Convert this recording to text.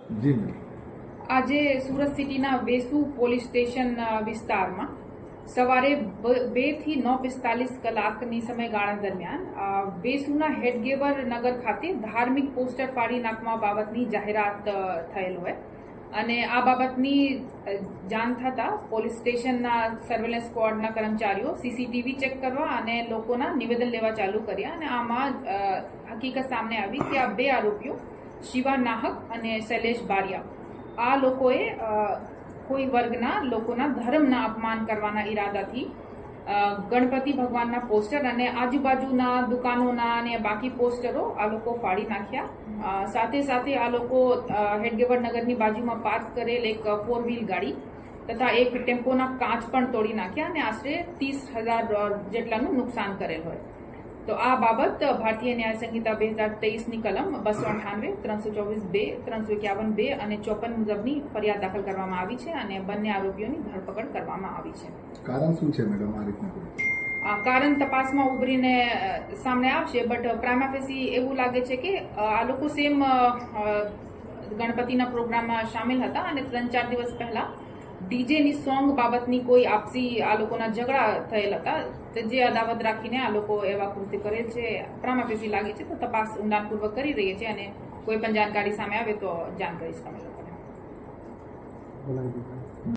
જી ma'am. આજે સુરત સિટીના Vesu police station વિસ્તારમાં સવારે 2 થી 9:45 કલાકની સમયગાળા દરમિયાન વેસુના હેડગેવર નગર ખાતે ધાર્મિક પોસ્ટર ફાડી નાખવા બાબતની જાહેરાત થયેલ હોય અને આ બાબતની જાણ થતાં પોલીસ સ્ટેશનના સર્વેલન્સ સ્ક્વોડના કર્મચારીઓ સીસીટીવી ચેક કરવા અને લોકોના નિવેદન લેવા ચાલુ કર્યા અને આમાં હકીકત સામે આવી કે આ 2 આરોપીઓ શિવા નાહક અને શૈલેષ બારિયા આ લોકોએ કોઈ વર્ગના લોકોના ધર્મના અપમાન કરવાના ઈરાદાથી ગણપતિ ભગવાનના પોસ્ટર અને આજુબાજુના દુકાનોના અને બાકી પોસ્ટરો આ લોકો ફાડી નાખ્યા। સાથે સાથે આ લોકો હેડગેવર નગરની બાજુમાં પાર્ક કરેલ એક 4 વ્હીલ ગાડી તથા એક ટેમ્પોના કાચ પણ તોડી નાખ્યા અને આશરે 30,000 જેટલાનું નુકસાન કરેલ હોય। તો આ બાબત ભારતીય ન્યાય સંહિતા 2023ની કલમ 298, 324(2), 351(2) અને 54 મુજબની ફરિયાદ દાખલ કરવામાં આવી છે અને બંને આરોપીઓની ધરપકડ કરવામાં આવી છે। કારણ શું છે મેડમ આ રીતના? કારણ તપાસમાં ઉભરીને સામે આવશે, બટ પ્રાઇમા ફેસી એવું લાગે છે કે આ લોકો સેમ ગણપતિના પ્રોગ્રામમાં સામેલ હતા અને 3-4 દિવસ પહેલા ડીજેની સોંગ બાબતની કોઈ આપસી આ લોકોના ઝઘડા થયેલ હતા, જે અદાવત રાખીને આ લોકો એવા કૃત્ય કરેલ છે પ્રાઇમા ફેસી લાગે છે। તો તપાસ ઊંડાણપૂર્વક કરી રહી છે અને કોઈ પણ જાણકારી સામે આવે તો જાણ કરીશ તમે લોકોને।